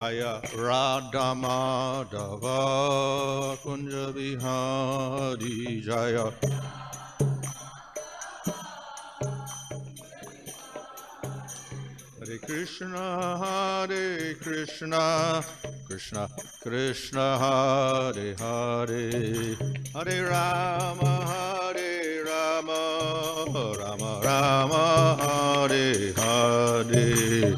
Jaya Radha Madhava Kunja Bihari Jaya. Hare Krishna, Krishna Krishna, Hare Hare, Hare Rama, Rama Rama, Hare Hare.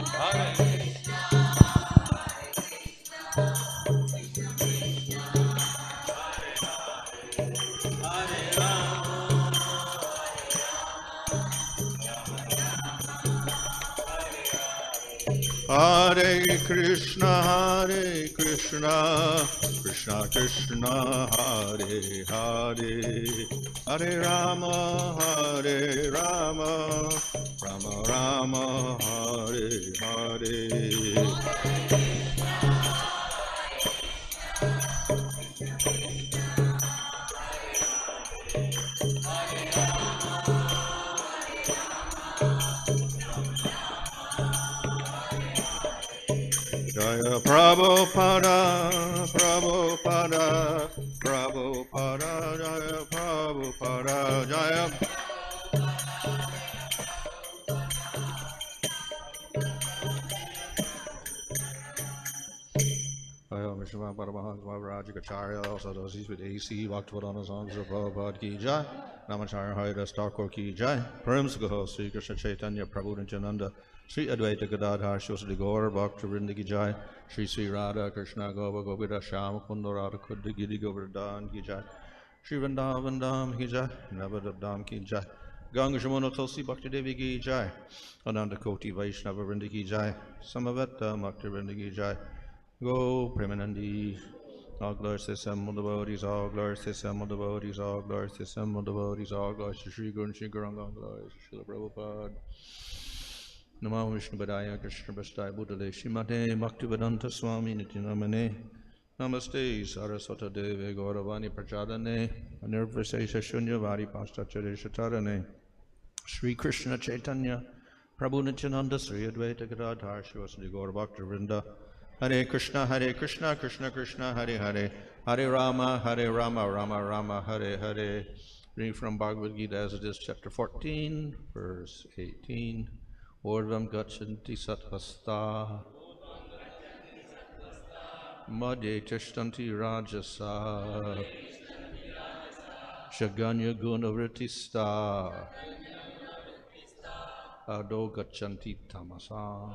Hare Krishna, Krishna Krishna, Hare Hare, Hare Rama, Rama Rama, Hare Hare. Jaya Prabhupada, Prabhupada, Prabhupada, Jaya Prabhupada, Jaya. Jaya Vishnu Paramahansa Rajikacharya, also those with AC, Bhaktivedanta songs of Prabhupada ki Jai, Namacharya Haridas Thakur ki Jai, Paramsakaho, Sri Krishna Chaitanya, Prabhu Nityananda, Sri Advaita Gadadhar, Shosri Gaur, Bhaktivinoda ki Jai, Sri Radha Krishna Gova Govida Shama Kunda Radha Kudda Giri Govardhan ki Jai, Sri Vrindavan Dham ki Jai, Navadab Dham ki Jai, Ganga Jamuna Tulsi Bhakti Devi ki Jai, Ananda Koti Vaishnava Vrinda ki Jai, Samaveta Bhakti Vrinda ki Jai, Go Premanandi, all glories to some of the devotees, all glories to some of the devotees, all glories to some of the devotees, all glories to Sri Guru and Sri Gauranga, all glories to Srila Prabhupada. Namo Vishnu Padaya Krishna Prasthaya Bhutale Srimate Bhaktivedanta Swami Nityanamane Namaste Saraswata Deve Gauravani Prachadane Anirvasesha Shunyavadi Pastacharya Shatarane Sri Krishna Chaitanya Prabhu Nityananda Sri Advaita Gadadhar Shivasadi Gaur Bhakta Vrinda Hare Krishna, Krishna Krishna, Hare Hare, Hare Rama, Rama Rama, Hare Hare. Reading from Bhagavad Gita as it is, chapter 14, verse 18. Ordvam gachanti satvasta, madhye tishtanti rajasa, shaganya gunavritista, ado gachanti tamasa.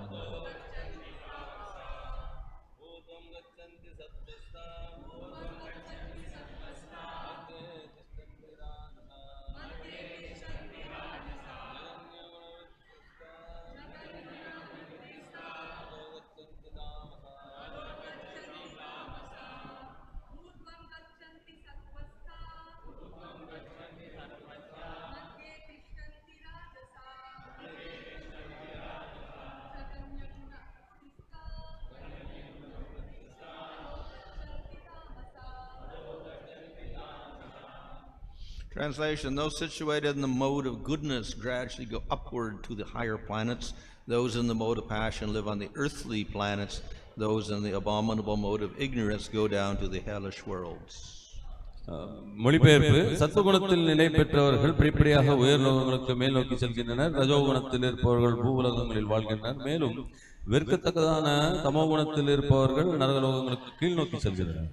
Translation, those situated in the mode of goodness gradually go upward to the higher planets. Those in the mode of passion live on the earthly planets. Those in the abominable mode of ignorance go down to the hellish worlds. மொழிபெயர்ப்பு சத்துவகுணத்தில் நிலை பெற்றவர்கள் படிப்படியாக உயர் லோகங்களுக்கு மேல் நோக்கி செல்கின்றனர். ரஜோகுணத்தில் இருப்பவர்கள் பூவுலகங்களில் வாழ்கின்றனர். மேலும் வெறுக்கத்தக்கதான தமோகுணத்தில் இருப்பவர்கள் நரகலோகங்களுக்கு கீழ் நோக்கி செல்கின்றனர்.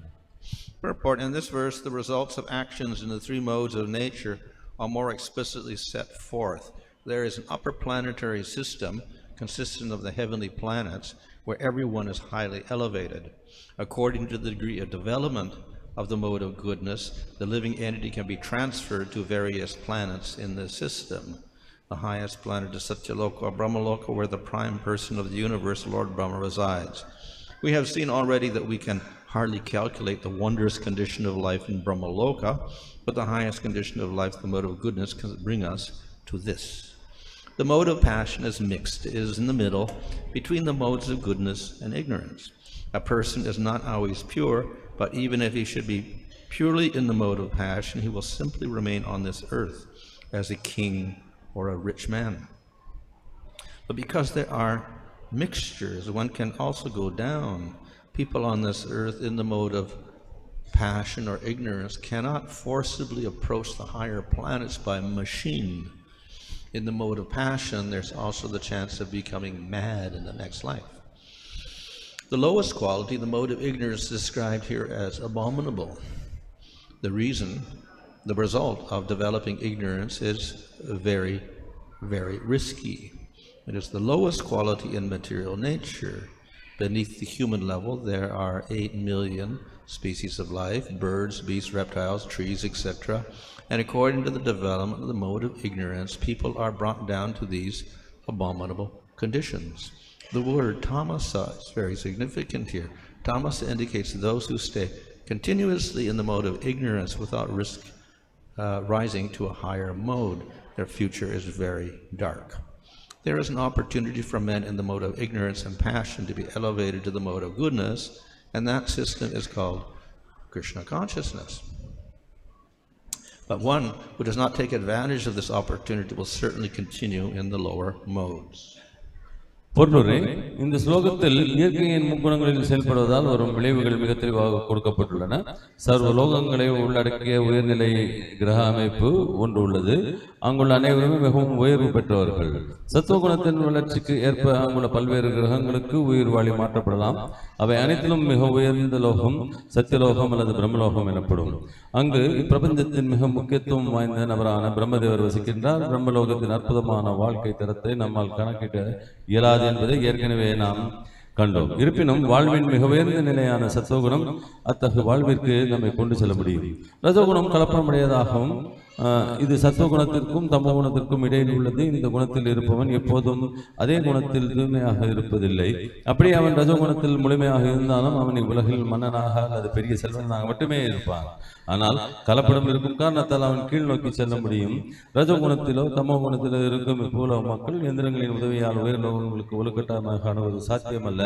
Purport: in this verse, the results of actions in the three modes of nature are more explicitly set forth. There is an upper planetary system consisting of the heavenly planets where everyone is highly elevated. According to the degree of development of the mode of goodness, the living entity can be transferred to various planets in this system. The highest planet is Satyaloka or Brahmaloka, where the prime person of the universe, Lord Brahma, resides. We have seen already that we can hardly calculate the wondrous condition of life in Brahmaloka, but the highest condition of life, the mode of goodness, can bring us to this. The mode of passion is mixed. It is in the middle between the modes of goodness and ignorance. A person is not always pure, but even if he should be purely in the mode of passion, he will simply remain on this earth as a king or a rich man. But because there are mixtures. One can also go down. People on this earth in the mode of passion or ignorance cannot forcibly approach the higher planets by machine. In the mode of passion, there's also the chance of becoming mad in the next life. The lowest quality, the mode of ignorance, is described here as abominable. The result of developing ignorance is very, very risky. It is the lowest quality in material nature. Beneath the human level, there are 8 million species of life, birds, beasts, reptiles, trees, etc. And according to the development of the mode of ignorance, people are brought down to these abominable conditions. The word tamasa is very significant here. Tamasa indicates those who stay continuously in the mode of ignorance without risk rising to a higher mode. Their future is very dark. There is an opportunity for men in the mode of ignorance and passion to be elevated to the mode of gunas, and that system is called Krishna consciousness. But one who does not take advantage of this opportunity will certainly continue in the lower modes. பொருளுரை இந்த ஸ்லோகத்தில் இயற்கையின் முக்குணங்களில் செயல்படுவதால் வரும் விளைவுகள் மிக தெளிவாக கொடுக்கப்பட்டுள்ளன. சர்வ லோகங்களை உள்ளடக்கிய உயர்நிலை கிரக அமைப்பு ஒன்று உள்ளது. அங்குள்ள அனைவருமே மிகவும் உயர்வு பெற்றவர்கள். சத்துவகுணத்தின் வளர்ச்சிக்கு ஏற்ப அங்குள்ள பல்வேறு கிரகங்களுக்கு உயிர் வாழி மாற்றப்படலாம். அவை அனைத்திலும் மிக உயர்ந்த லோகம் சத்தியலோகம் அல்லது பிரம்மலோகம் எனப்படும். அங்கு இப்பிரபஞ்சத்தின் மிக முக்கியத்துவம் வாய்ந்த நபரான பிரம்மதேவர் வசிக்கின்றார். பிரம்மலோகத்தின் அற்புதமான வாழ்க்கை தரத்தை நம்மால் கணக்கிட இயலாது என்பதை ஏற்கனவே நாம் கண்டோம். இருப்பினும் வாழ்வின் மிக உயர்ந்த நிலையான சத்துவகுணம் அத்தகைய வாழ்விற்கு நம்மை கொண்டு செல்ல முடியும். ரஜோகுணம் கலப்படமுடையதாகவும் இது சத்துவகுணத்திற்கும் தமோ குணத்திற்கும் இடையில் உள்ளது. இந்த குணத்தில் இருப்பவன் எப்போதும் அதே குணத்தில் தூய்மையாக இருப்பதில்லை. அப்படி அவன் ரஜோகுணத்தில் முழுமையாக இருந்தாலும் அவனை உலகில் மன்னனாக அல்லது பெரிய செல்வனாக மட்டுமே இருப்பான். ஆனால் கலப்படம் இருக்கும் காரணத்தால் அவன் கீழ் நோக்கி செல்ல முடியும். ரஜோகுணத்திலோ தமோ குணத்திலோ இருக்கும் இப்போல மக்கள் எந்திரங்களின் உதவியால் உயர்ந்தவர்களுக்கு ஒழுக்கட்டமாக காணுவது சாத்தியமல்ல.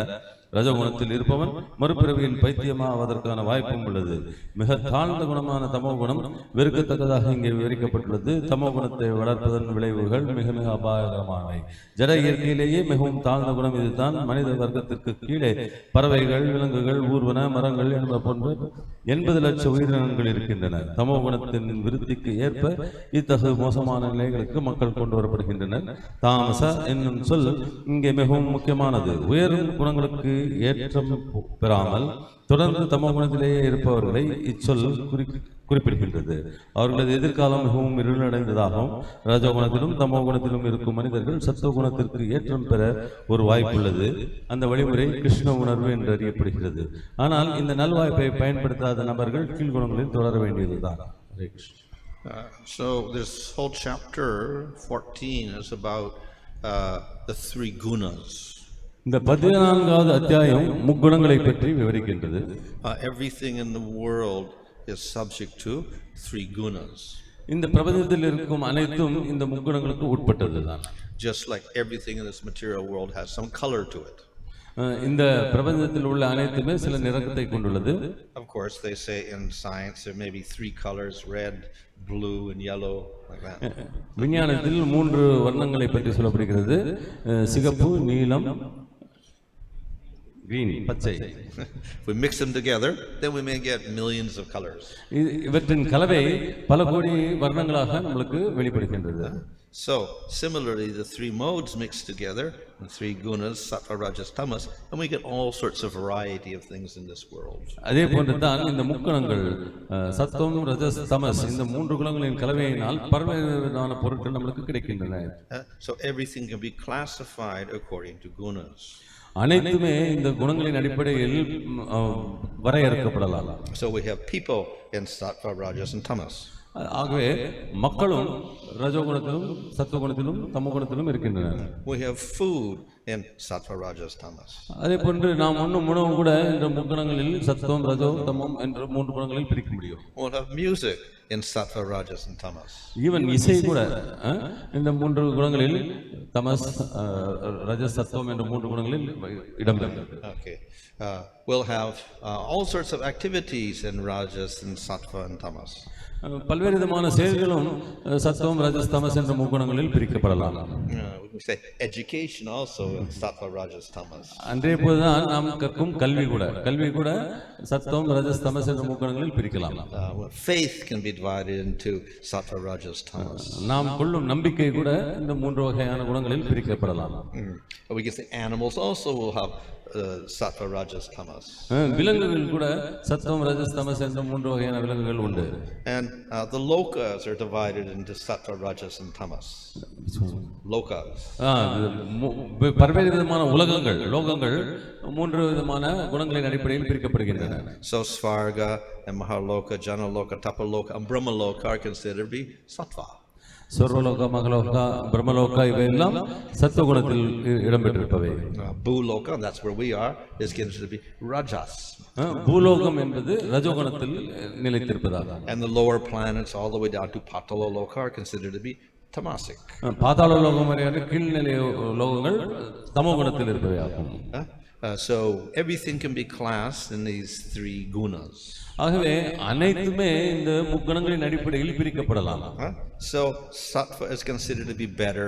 ரஜகுணத்தில் இருப்பவன் மறுபிறவியில் பைத்தியமாவதற்கான வாய்ப்பும் உள்ளது. மிக தாழ்ந்த குணமான தமோ குணம் வெறுக்கத்தக்கதாக இங்கே விவரிக்கப்பட்டுள்ளது. தமோ குணத்தை வளர்ப்பதன் விளைவுகள் மிக மிக அபாயகரமானவை. ஜட இயற்கையிலேயே மிகவும் தாழ்ந்த குணம் இதுதான். மனித வர்க்கத்திற்கு கீழே பறவைகள், விலங்குகள், ஊர்வன, மரங்கள் என்பது போன்ற 80 லட்சம் உயிரினங்கள் இருக்கின்றன. தமோ குணத்தின் விருத்திக்கு ஏற்ப இத்தகைய மோசமான நிலைகளுக்கு மக்கள் கொண்டு வரப்படுகின்றனர். தாமச என்னும் சொல் இங்கே மிகவும் முக்கியமானது. உயரும் குணங்களுக்கு ஏற்றம் பெறாமல் தொடர்ந்து தமோ குணத்திலேயே இருப்பவர்களை இச்சொல் குறிப்பிடுகின்றது. அவர்களது எதிர்காலம் மிகவும் இருளடைந்ததாகவும், ரஜகுணத்திலும் தமோ குணத்திலும் இருக்கும் மனிதர்கள் சத்துவ குணத்திற்கு ஏற்றம் பெற ஒரு வாய்ப்புள்ளது. அந்த வழிமுறை கிருஷ்ண உணர்வு என்று அறியப்படுகிறது. ஆனால் இந்த நல்வாய்ப்பை பயன்படுத்தாத நபர்கள் கீழ்குணங்களில் தொடர வேண்டியதுதான். So this whole chapter 14 is about the 3 gunas. இந்த 14வது அத்தியாயம் முக்குணங்களை பற்றி விவரிக்கின்றது. Everything in the world is subject to 3 gunas. இந்த பிரபஞ்சத்தில் இருக்கும் அனைத்தும் இந்த முக்குணங்களுக்கு உட்பட்டதுதான். Just like everything in this material world has some color to it. இந்த பிரபஞ்சத்தில் உள்ள அனைத்துமே சில நிறத்தை கொண்டுள்ளது. Of course they say in science there may be 3 colors, red, blue and yellow, like that. விஞ்ஞானத்தில் 3 வர்ணங்களை பற்றி சொல்லப்படுகிறது. சிகப்பு, நீலம், green, பச்சை. If we mix them together, then we may get millions of colors. இவற்றின் கலவை பல கோடி வர்ணங்களாக நமக்கு வெளிப்படுகின்றது. So similarly the 3 modes mixed together, the 3 gunas, sattva, rajas, tamas, and we get all sorts of variety of things in this world. அதே போன்று தான் இந்த முக்குணங்கள் சத்துவம், ரஜஸ், தமஸ் இந்த 3 குணங்களின் கலவையினால் பல்வேறான பொருட்கள் நமக்கு கிடைக்கின்றன. So everything can be classified according to gunas. அனைத்துமே இந்த குணங்களின் அடிப்படையில் வரையறுக்கப்படலாம். So we have people in sattva, rajas and tamas. ஆகவே மக்களும் ரஜோகுணத்திலும் சத்துவகுணத்திலும் தமோகுணத்திலும் இருக்கின்றனர். We have food in sattva, rajas, tamas. அதே போன்று நாம் உண்ணும் உணவு கூட இந்த முக்குணங்களில் சத்துவம், ரஜோ, தமம் என்ற 3 குணங்களில் பிரிக்க முடியும். We'll have music in sattva, rajas and tamas. Even இசை கூட இந்த 3 குணங்களில் தமஸ், ரஜஸ், சத்துவம் என்ற 3 குணங்களில் இடம்பெறும். Okay. We'll have all sorts of activities in rajas and sattva and tamas. பல்வேறு விதமான செயல்களும் சத்துவம், ரஜஸ், தமஸ் என்ற முக்குணங்களில் பிரிக்கப்படலாம். We say education also sattva, rajas, tamas. அன்றே போதுதான் நாம் கற்கும் கல்வி கூட சத்துவம் ரஜஸ் தமஸ் என்ற முக்குணங்களில் பிரிக்கலாம். Faith can be divided into sattva, rajas, tamas. நாம் கொள்ளும் நம்பிக்கை கூட இந்த மூன்று வகையான குணங்களில் பிரிக்கப்படலாம். We can say animals also will have sattva, rajas, tamas. விலங்குகள் கூட சத்துவம் ரஜஸ் தமஸ் என்ற மூன்று வகையான விலங்குகள் உண்டு. And the lokas are divided into sattva, rajas, and tamas. Lokas. பல்வேறு விதமான உலகங்கள் லோகங்கள் மூன்று விதமான குணங்களின் அடிப்படையில் பிரிக்கப்படுகின்றன. So svarga and mahaloka, janaloka, tapaloka, and brahmaloka are considered to be sattva. சொர்வலோகா மகலோகா பிரம்மலோகா இவையெல்லாம் சத்துவ குணத்தில் இடம்பெற்றிருப்பவை. Bhuloka, and that's where we are, is considered to be rajas. பூலோகம் என்பது ரஜோகுணத்தில் நிலைத்திருப்பதாக. And the lower planets all the way down to pataloloka are considered to be tamasic. பாதாள லோகம் வரையான கீழ்நிலை லோகங்கள் தமோ குணத்தில் இருப்பவையாகும். So everything can be classed in these three gunas. ஆகவே அனைத்துமே இந்த முக்குணங்களின் அடிப்படையில் பிரிக்கப்படலாம். So sattva is considered to be better,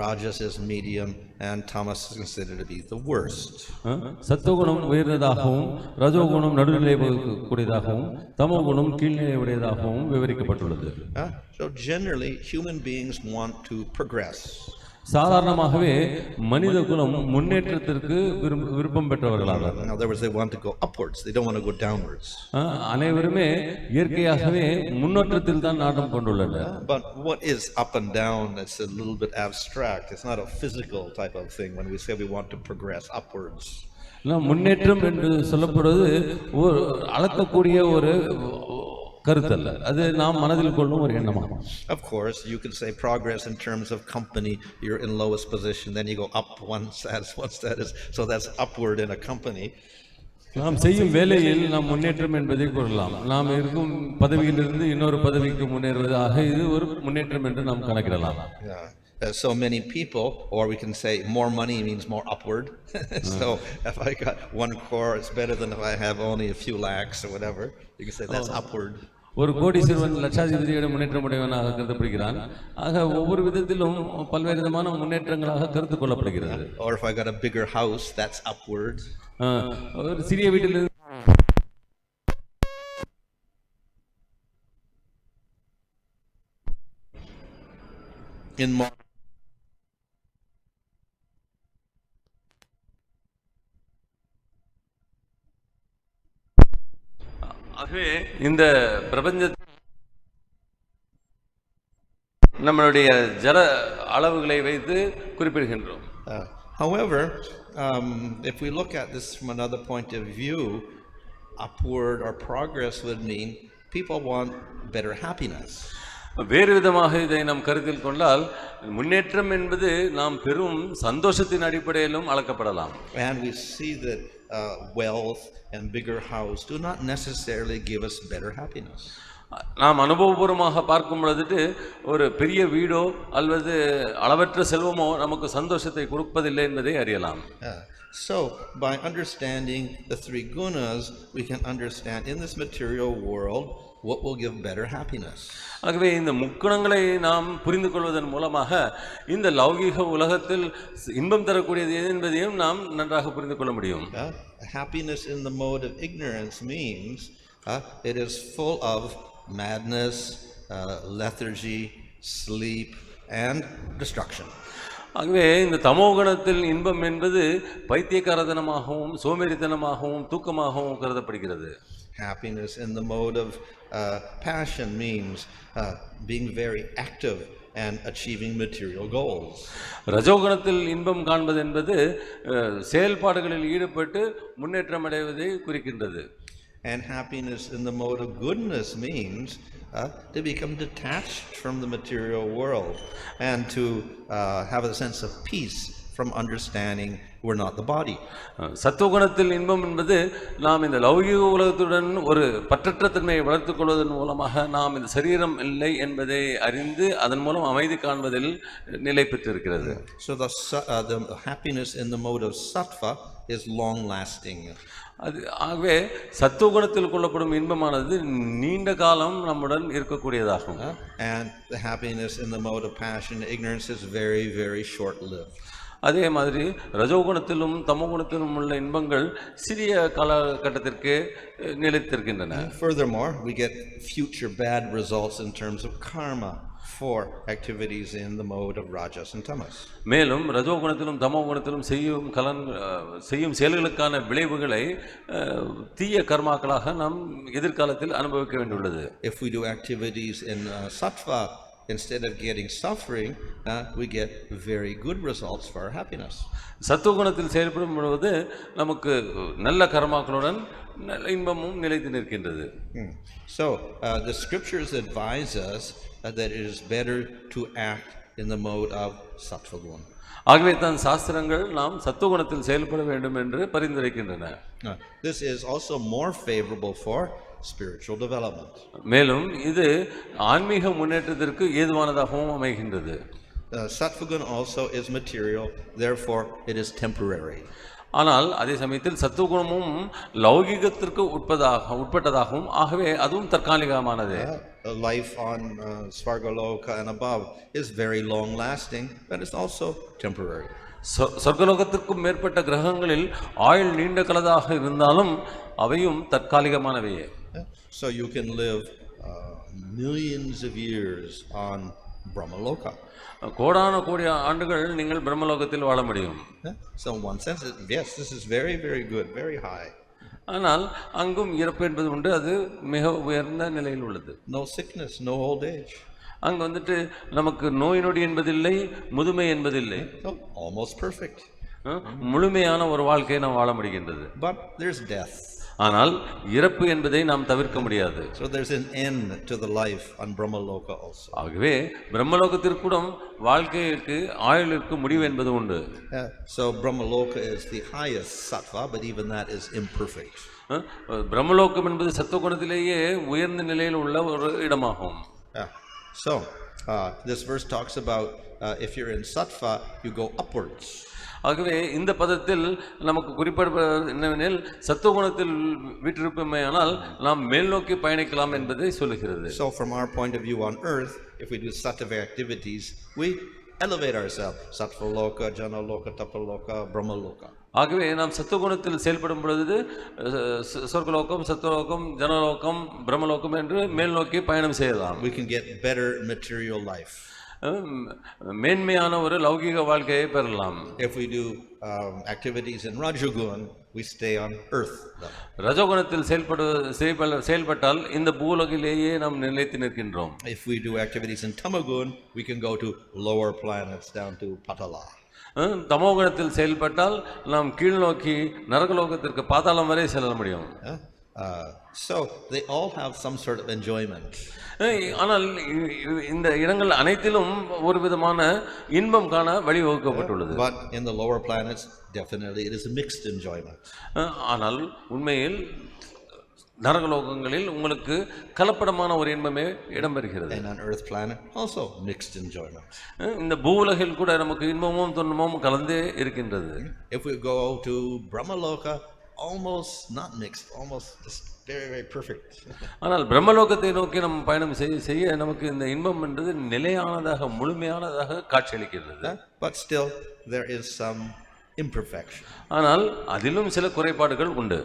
rajas is medium, and tamas is considered to be the worst. சத்துவகுணம் உயர்ந்ததாகவும் ரஜோகுணம் நடுநிலை கூடியதாகவும் தமோகுணம் கீழ்நிலை உடையதாகவும் விவரிக்கப்பட்டுள்ளது. So generally human beings want to progress. சாதாரணமாகவே மனித குலம் முன்னேற்றத்திற்கு விருப்பம் பெற்றவர்களாக. In other words, they want to go upwards, they don't want to go downwards. அனைவருமே இயற்கையாகவே முன்னேற்றத்தில் தான் நாட்டம் கொண்டுள்ளனர். But what is up and down? It's a little bit abstract. It's not a physical type of thing when we say we want to progress upwards. முன்னேற்றம் என்று சொல்லப்படுவது ஒரு அளக்கக்கூடிய ஒரு கருத்தல்ல, அது நாம் மனதில் கொள்ளும் ஒரு எண்ணமாகும். Of course, you can say progress in terms of company. You're in lowest position, then you go up one status, so that's upward in a company. நாம் செய்யும் வேலையில் நாம் முன்னேற்றம் என்பதை கூறலாம். நாம் இருக்கும் பதவியிலிருந்து இன்னொரு பதவிக்கு முன்னேறுவது ஆக இது ஒரு முன்னேற்றம் என்று நாம் கணக்கிடலாம். So many people, or we can say more money means more upward. So if I got 1 crore, it's better than if I have only a few lakhs or whatever. You can say that's upward. ஒரு கோடீஸ்வரன் லட்சாதிபதியோட முன்னேற்றமுடையவனாக கருதப்படுகிறான். ஆக ஒவ்வொரு விதத்திலும் பல்வேறு விதமான முன்னேற்றங்களாக கருத்து கொள்ளப்படுகிறது. Or if I got a bigger house, that's upward. ஒரு சிறிய வீட்டில் in more ஆகவே இந்த பிரபஞ்ச நம்மளுடைய ஜட அளவுகளை வைத்து குறிப்பிடுகின்றோம். However, if we look at this from another point of view, upward or progress would mean people want better happiness. வேறு விதமாக இதை நாம் கருத்தில் கொண்டால் முன்னேற்றம் என்பது நாம் பெரும் சந்தோஷத்தின் அடிப்படையிலும் அளக்கப்படலாம். And we see that wealth and bigger house do not necessarily give us better happiness. நாம் அனுபவபூர்வமாக பார்க்கும் பொழுது ஒரு பெரிய வீடோ அல்லது அளவற்ற செல்வமோ நமக்கு சந்தோஷத்தை கொடுப்பதில்லை என்பதை அறியலாம். So by understanding the three gunas, we can understand in this material world what will give better happiness. ஆகவே இந்த முக்குணங்களை நாம் புரிந்து கொள்வதன் மூலமாக இந்த லௌகீக உலகத்தில் இன்பம் தரக்கூடியது எது என்பதையும் நாம் நன்றாக புரிந்து கொள்ள முடியும். Happiness in the mode of ignorance means it is full of madness, lethargy, sleep, and destruction. ஆகவே இந்த தமோகுணத்தில் இன்பம் என்பது பைத்தியக்காரத்தனமாகவும் சோம்பேறித்தனமாகவும் தூக்கமாகவும் கருதப்படுகிறது. Happiness in the mode of passion means being very active and achieving material goals. ரஜோகுணத்தில் இன்பம் காண்பது என்பது செயல்பாடுகளில் ஈடுபட்டு முன்னேற்றம் அடைவதை குறிக்கின்றது. And happiness in the mode of goodness means to become detached from the material world and to have a sense of peace from understanding we're not the body. சத்துவகுணத்தில் இன்பம் என்பது நாம் இந்த லௌகிக உலகத்துடன் ஒரு பற்றற்ற தன்மையை வளர்த்துக் கொள்வதன் மூலமாக நாம் இந்த சரீரம் இல்லை என்பதை அறிந்து அதன் மூலம் அமைதி காண்பதில் நிலை பெற்றிருக்கிறது. So the happiness in the mode of sattva is long lasting. அது ஆகவே சத்துவகுணத்தில் கொள்ளப்படும் இன்பமானது நீண்ட காலம் நம்முடன் இருக்கக்கூடியதாகும். And the happiness in the mode of passion ignorance is very very short lived. அதே மாதிரி ரஜோகுணத்திலும் தமோகுணத்திலும் உள்ள இன்பங்கள் சிறிய காலகட்டத்திற்கு நிலைத்திருக்கின்றன. Furthermore, we get future bad results in terms of karma for activities in the mode of rajas and tamas. மேலும் ரஜோகுணத்திலும் தமோகுணத்திலும் செய்யும் செயல்களுக்கான விளைவுகளை தீய கர்மாக்களாக நாம் எதிர்காலத்தில் அனுபவிக்க வேண்டியுள்ளது. If we do activities in sattva, instead of getting suffering, we get very good results for our happiness. சத்துவகுணத்தில் செயல்படும் பொழுது நமக்கு நல்ல கர்மாக்களுடன் நல்ல இன்பமும் நிலைத்து நிற்கின்றது. So the scriptures advise us that it is better to act in the mode of sattva guna. ஆகவே தான் சாஸ்திரங்கள் நாம் சத்துவகுணத்தில் செயல்பட வேண்டும் என்று பரிந்துரைக்கின்றன. This is also more favorable for spiritual development. மேலும் இது ஆன்மீக முன்னேற்றத்திற்கு ஏதுவானதாகவும் அமைகின்றது. Sattva guna also is material, therefore it is temporary. ஆனால் அதே சமயத்தில் சத்துவகுணமும் லௌகிகத்திற்கு உட்பட்டதாகவும் ஆகவே அதுவும் தற்காலிகமானது. Life on Svargaloka and above is very long lasting, but it's also temporary. சொர்க்கலோகத்திற்கும் மேற்பட்ட கிரகங்களில் ஆயுள் நீண்ட காலதாக இருந்தாலும் அவையும் தற்காலிகமானவையே. So you can live millions of years on Brahmaloka. கோடான கோடி ஆண்டுகள் நீங்கள் பிரம்மலோகத்தில் வாழ முடியும். So in one sense, yes, this is very, very good, very high. ஆனால் அங்கும் இறப்பு என்பது உண்டு, அது மிக உயர்ந்த நிலையில் உள்ளது. No sickness, no old age. அங்க வந்துட்டு நமக்கு நோய் நொடி என்பதில்லை, முதுமை என்பதில்லை. Almost perfect. முழுமையான ஒரு வாழ்க்கையை நாம் வாழ முடிகின்றது. But there's death. ஆனால் இறப்பு என்பதை நாம் தவிர்க்க முடியாது. So there's an end to the life on Brahmaloka also. ஆகவே பிரம்மலோகத்திற்கு வாழ்க்கைக்கு ஆயுளுக்கு முடிவு என்பது உண்டு. So Brahmaloka is the highest sattva, but even that is imperfect. பிரம்மலோகம் என்பது சத்துவகுணத்திலேயே உயர்ந்த நிலையில் உள்ள ஒரு இடமாகும். So this verse talks about if you're in sattva, you go upwards. ஆகவே இந்த பதத்தில் நமக்கு குறிப்பிடப்படுவது என்னவெனில் சத்துவகுணத்தில் வீற்றிருப்போமேயானால் நாம் மேல் நோக்கி பயணிக்கலாம் என்பதை சொல்லுகிறது. So from our point of view on earth, if we do sattva activities, we elevate ourselves. Sattva loka, jana loka, tapa loka, brahma loka. ஆகவே நாம் சத்துவகுணத்தில் செயல்படும் பொழுது சொர்க்கலோகம், சத்துவலோகம், ஜனலோகம், பிரம்மலோகம் என்று மேல் நோக்கி பயணம் செய்யலாம். We can get better material life. மேன்மையான ஒரு லௌகிக வாழ்க்கையை பெறலாம். If we do activities in Rajagun, we stay on earth. ரஜோகுணத்தில் செயல்பட்டால் இந்த பூலோகிலேயே நாம் நிலைத்து நிற்கின்றோம். If we do activities in Tamagun, we can go to lower planets down to Patala. தமோகுணத்தில் செயல்பட்டால் நாம் கீழ் நோக்கி நரகலோகத்திற்கு பாதாளம் வரை செல்ல முடியும். So they all have some sort of enjoyment. ஆனால் இந்த இடங்கள் அனைத்திலும் ஒரு விதமான இன்பம் காண வழிவகுக்கப்பட்டுள்ளது. But in the lower planets, definitely it is a mixed enjoyment. ஆனால் உண்மையில் நரகலோகங்களில் உங்களுக்கு கலப்படமான ஒரு இன்பமே இடம்பெறுகிறது. And on earth planet also mixed enjoyment. இந்த பூவுலகில் கூட நமக்கு இன்பமும் துன்பமும் கலந்தே இருக்கின்றது. If we go to Brahmaloka, almost not mixed, almost just very, very perfect. ஆனால் பிரம்மலோகத்தை நோக்கி நம்ம பயணம் செய்ய நமக்கு இந்த இன்பம் என்றது நிலையானதாக முழுமையானதாக காட்சியளிக்கிறது. But still there is some imperfection. ஆனால் அதிலும் சில குறைபாடுகள் உண்டு.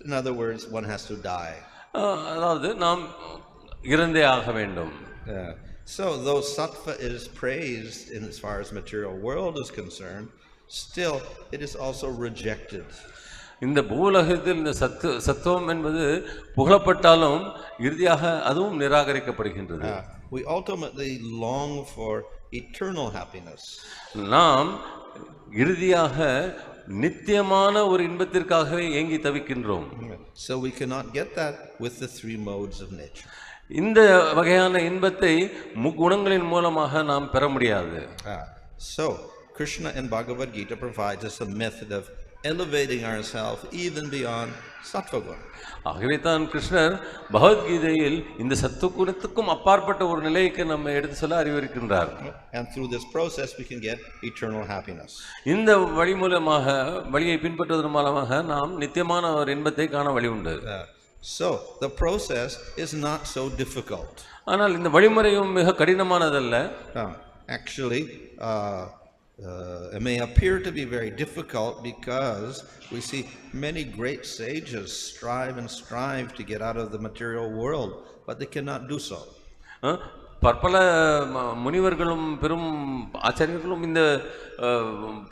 In other words, one has to die. அதாவது நாம் இறந்தே ஆக வேண்டும். So though sattva is praised in as far as material world is concerned, still it is also rejected. இந்த பூலகத்தில் இந்த சத்துவம் என்பது புகழப்பட்டாலும் இறுதியாக அதுவும் நிராகரிக்கப்படுகின்றது. We ultimately long for eternal happiness. நாம் இறுதியாக நித்தியமான ஒரு இன்பத்திற்காகவே ஏங்கி தவிக்கின்றோம். So we cannot get that with the three modes of nature. இந்த வகையான இன்பத்தை முக்குணங்களின் மூலமாக நாம் பெற முடியாது. So Krishna in Bhagavad Gita provides us a method of elevating ourselves even beyond sattva guna. ஆகவே தான் கிருஷ்ணர் பகவத்கீதையில் இந்த சத்துவகுணத்துக்கும் அப்பாற்பட்ட ஒரு நிலைக்கு நம்ம எடுத்து சொல்ல அறிவுறுக்கின்றார். And through this process we can get eternal happiness. இந்த வழி மூலமாக வழியை பின்பற்றுவதன் மூலமாக நாம் நித்தியமான ஒரு இன்பத்தை காண வழி உண்டு. So the process is not so difficult. ஆனால் இந்த வழிமுறையும் மிக கடினமானதல்ல. Actually it may appear to be very difficult because we see many great sages strive to get out of the material world, but they cannot do so. பற்பல முனிவர்களும் பெரும் ஆச்சாரியர்களும் இந்த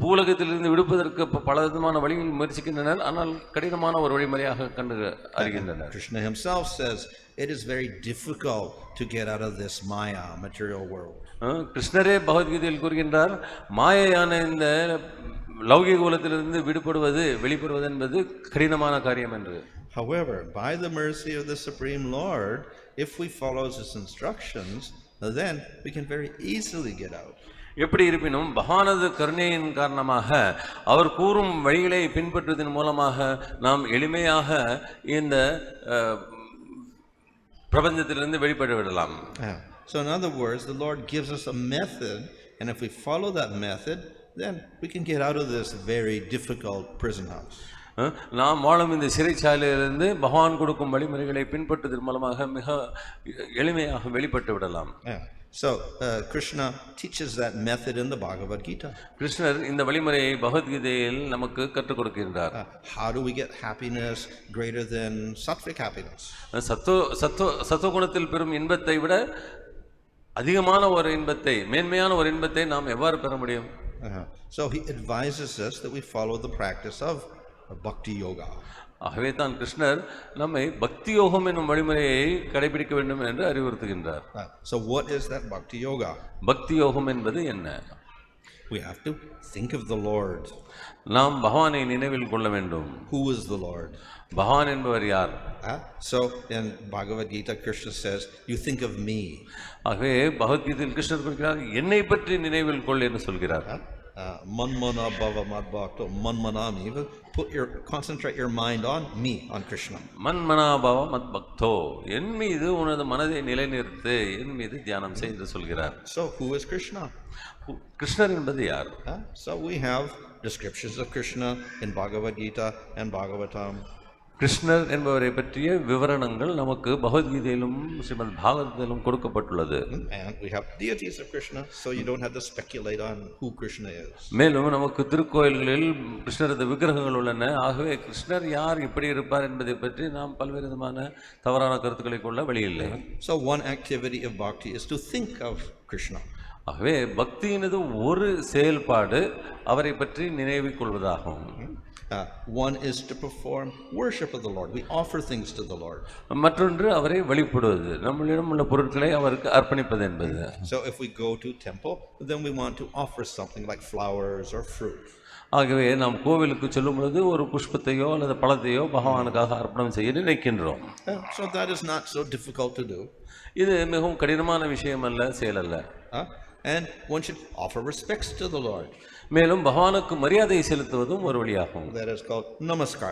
பூலகத்திலிருந்து விடுப்பதற்கு பல விதமான வழிகள் முயற்சிக்கின்றனர், ஆனால் கடினமான ஒரு வழிமுறையாக கண்டு அறிகின்றனர். Krishna himself says it is very difficult to get out of this Maya material world. கிருஷ்ணரே பகவத்கீதையில் கூறுகின்றார், மாயையான இந்த லௌகிக உலகத்திலிருந்து வெளிப்படுவது என்பது கடினமான காரியம் என்று. However, by the mercy of the Supreme Lord, if we follow his instructions, then we can very easily get out. எப்படி இருப்பினும் பகவானது கருணையின் காரணமாக அவர் கூறும் வழிகளை பின்பற்றுவதன் மூலமாக நாம் எளிமையாக இந்த பிரபஞ்சத்திலிருந்து வெளிப்பட்டு விடலாம். So in other words, the Lord gives us a method, and if we follow that method, then we can get out of this very difficult prison house. நாம் வாழும் இந்த சிறைச்சாலையிலிருந்து பகவான் கொடுக்கும் வழிமுறைகளை பின்பற்றுவதன் மூலமாக மிக எளிமையாக வெளிப்பட்டு விடலாம். So Krishna teaches that method in the Bhagavad Gita. கிருஷ்ணர் இந்த வழிமுறையை பகவத்கீதையில் நமக்கு கற்றுக் கொடுக்கின்றார். How do we get happiness greater than sattvic happiness? சத்துவகுணத்தில் பெறும் இன்பத்தை விட அதிகமான ஒரு இன்பத்தை, மேன்மையான ஒரு இன்பத்தை நாம் எவ்வாறு பெற முடியும்? So he advises us that we follow the practice of Bhakti yoga. ஆகவே தான் கிருஷ்ணர் நம்மை பக்தி யோகம் என்னும் வழிமுறையை கடைபிடிக்க வேண்டும் என்று அறிவுறுத்துகின்றார். So what is that Bhakti yoga? பக்தி யோகம் என்பது என்ன? We have to think of the Lord. நாம் பகவானை நினைவில் கொள்ள வேண்டும். Who is the Lord? பகவான் என்பவர் யார்? So in Bhagavad Gita, Krishna says, you think of me. ஆகவே பகவத்கீதையில் கிருஷ்ணர் கூறுகிறார், என்னை பற்றி நினைவில் கொள் என்று சொல்கிறார். Manmana bhava madbhakto manmanami. Concentrate your mind on me, on Krishna. Manmana bhava madbhakto. என் மீது உனது மனதை நிலைநிறுத்து, என் மீது தியானம் செய் என்று சொல்கிறார். So who is Krishna? கிருஷ்ணர் என்பது யார்? So we have descriptions of Krishna in Bhagavad Gita and Bhagavatam. கிருஷ்ணர் என்பவரை பற்றிய விவரணங்கள் நமக்கு பகவத்கீதையிலும் ஸ்ரீமத் பாகவதத்திலும் கொடுக்கப்பட்டுள்ளது. And we have deities of Krishna, so you don't have to speculate on who Krishna is. மேலும் நமக்கு திருக்கோயில்களில் கிருஷ்ணரது விக்கிரகங்கள் உள்ளன. ஆகவே கிருஷ்ணர் யார், எப்படி இருப்பார் என்பதை பற்றி நாம் பல்வேறு விதமான தவறான கருத்துக்களை கொள்ள வழியில்லை. So one activity of bhakti is to think of Krishna. ஆகவே பக்தியினது ஒரு செயல்பாடு அவரை பற்றி நினைவில் கொள்வதாகும். One is to perform worship of the Lord. We offer things to the Lord. மற்றொன்று அவரை வழிபடுவது, நம்மளிடம் உள்ள பொருட்களை அவருக்கு அர்ப்பணிப்பது என்பது. So if we go to temple, then we want to offer something like flowers or fruit. ஆகவே நாம் கோவிலுக்கு செல்லும் பொழுது ஒரு புஷ்பத்தையோ அல்லது பழத்தையோ பகவானுக்காக அர்ப்பணம் செய்ய நினைக்கின்றோம். So that is not so difficult to do. இது மிகவும் கடினமான விஷயம் அல்ல, செயல் அல்ல. And one should offer respects to the Lord. மேலும் பகவானுக்கு மரியாதை செலுத்துவதும் ஒரு வழியாகும். That is called namaskar.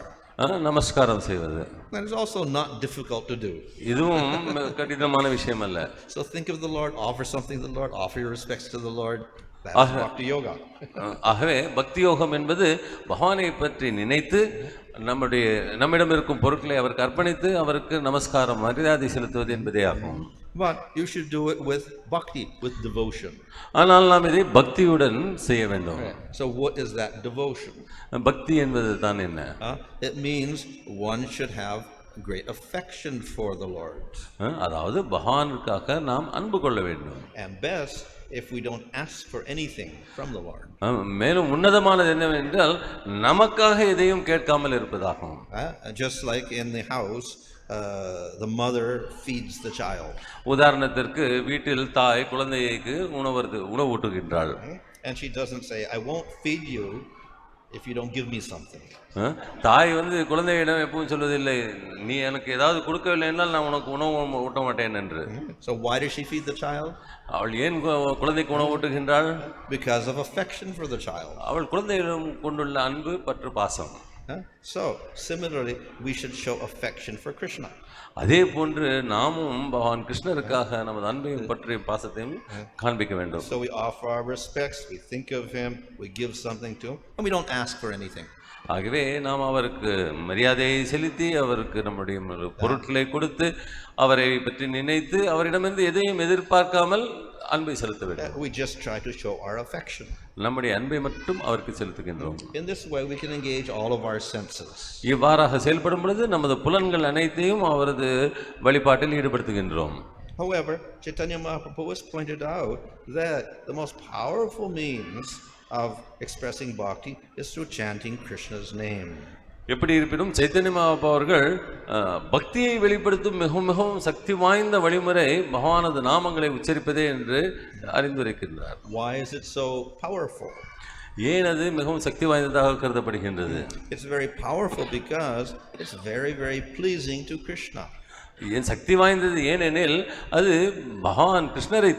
நமஸ்காரம் செய்வது. That is also not difficult to do. இதுவும் கடினமான விஷயம் அல்ல. So think of the Lord, offer something to the Lord, offer your respects to the Lord. That's bhakti yoga. ஆகவே பக்தி யோகம் என்பது பகவானை பற்றி நினைத்து நம்மிடம் இருக்கும் பொருட்களை அவருக்கு அர்ப்பணித்து அவருக்கு நமஸ்காரம், மரியாதை செலுத்துவது என்பதே ஆகும். But you should do it with bhakti, with devotion. ஆனால் நாம் இதை பக்தியுடன் செய்ய வேண்டும். So what is that devotion? பக்தி என்பது தான் என்ன? It means one should have great affection for the Lord. அதாவது பகவானுக்காக நாம் அன்பு கொள்ள வேண்டும். And best if we don't ask for anything from the Lord. மேலும் உன்னதமானது என்னவென்றால் நமக்காக எதையும் கேட்காமல் இருப்பதாகும். Just like in the house, the mother feeds the child. உதாரணத்திற்கு வீட்டில் தாய் குழந்தைக்கு உணவு ஊட்டுகின்றாள். And she doesn't say, I won't feed you if you don't give me something. தாய் குழந்தையிடம் எப்பவும் சொல்வதில்லை, நீ எனக்கு ஏதாவது கொடுக்கவில்லை என்றால் நான் உனக்கு உணவு ஊட்ட மாட்டேன் என்று. So why does she feed the child? அவள் ஏன் குழந்தைக்கு உணவு ஊட்டுகின்றாள்? Because of affection for the child. அவள் குழந்தையிடம் கொண்டுள்ள அன்பு, பற்று, பாசம். So similarly we should show affection for Krishna. அதே போன்று நாமும் பகவான் கிருஷ்ணருக்காக நமது அன்பையும் பற்றி பாசத்தையும் காண்பிக்க வேண்டும். So we offer our respects, we think of him, we give something to him, and we don't ask for anything. ஆகவே நாம் அவருக்கு மரியாதையை செலுத்தி அவருக்கு நம்முடைய பொருட்களை கொடுத்து அவரை பற்றி நினைத்து அவரிடமிருந்து எதையும் எதிர்பார்க்காமல் அன்பை செலுத்த வேண்டும். We just try to show our affection. நம்முடைய அன்பை மட்டும் அவருக்கு செலுத்துகின்றோம். In this way we can engage all of our senses. இவ்வாறாக செயல்படும் பொழுது நமது புலன்கள் அனைத்தையும் அவரது வழிபாட்டில் ஈடுபடுத்துகின்றோம். However, Chaitanya Mahaprabhu has pointed out that the most powerful means of expressing bhakti is through chanting Krishna's name. எப்படி இருப்பினும் சைத்தன்ய மகாபிரபு அவர்கள் பக்தியை வெளிப்படுத்தும் மிகவும் சக்தி வாய்ந்த வழிமுறை பகவானது நாமங்களை உச்சரிப்பதே என்று அறிந்துரைக்கின்றார். Why is it so powerful? ஏன் அது மிகவும் சக்தி வாய்ந்ததாக கருதப்படுகின்றது? It's very powerful because it's very, very pleasing to Krishna. ஏன் சக்தி வாய்ந்தது? ஏனெனில் அது பகவான் கிருஷ்ணரை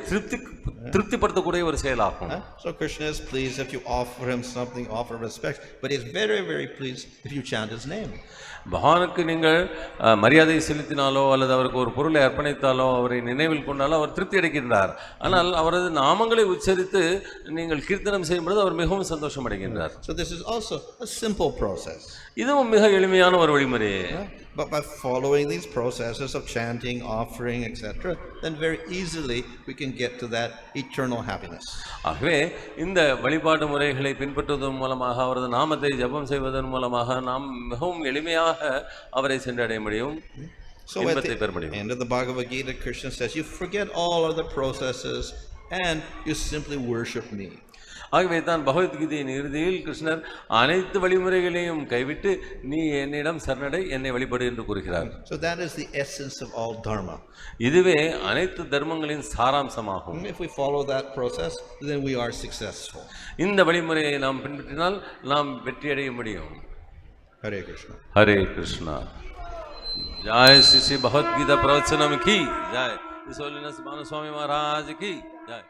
திருப்திப்படுத்தக்கூடிய ஒரு செயலாகும். So Krishna is pleased if you offer him something, offer respect, but he's very, very pleased if you chant his name. பகவானுக்கு நீங்கள் மரியாதை செலுத்தினாலோ அல்லது அவருக்கு ஒரு பொருளை அர்ப்பணித்தாலோ அவரை நினைவில் கொண்டாலோ அவர் திருப்தி அடைகின்றார். ஆனால் அவரது நாமங்களை உச்சரித்து நீங்கள் கீர்த்தனம் செய்யும்போது அவர் மிகவும் சந்தோஷம் அடைகின்றார். So this is also a simple process. இதுவும் மிக எளிமையான ஒரு வழிமுறை. But by following these processes of chanting, offering, etc., then very easily we can get to that eternal happiness. ஆகவே இந்த வழிபாடு முறைகளை பின்பற்றுவதன் மூலமாக அவரது நாமத்தை ஜபம் செய்வதன் மூலமாக நாம் மிகவும் எளிமையாக அவரை சென்றடைய முடியும். So at the end of the Bhagavad Gita, Krishna says, you forget all of the processes and you simply worship me. ஆகவே தான் பகவத்கீதையின் இறுதியில் கிருஷ்ணர் அனைத்து வழிமுறைகளையும் கைவிட்டு நீ என்னிடம் சரணடை, என்னை வழிபடு என்று கூறுகிறார். So that is the essence of all dharma. இதுவே அனைத்து தர்மங்களின் சாராம்சமாகும். If we follow that process, then we are successful. இந்த வழிமுறையை நாம் பின்பற்றினால் நாம் வெற்றி அடைய முடியும். Hare Krishna. ஹரே கிருஷ்ணா. ஜாய் ஸ்ரீ பகவத்கீதா பிரவச்சனம் கி ஜாய். இஸ் ஹோலினஸ் பானுஸ்வாமி மகாராஜ் கி ஜாய்.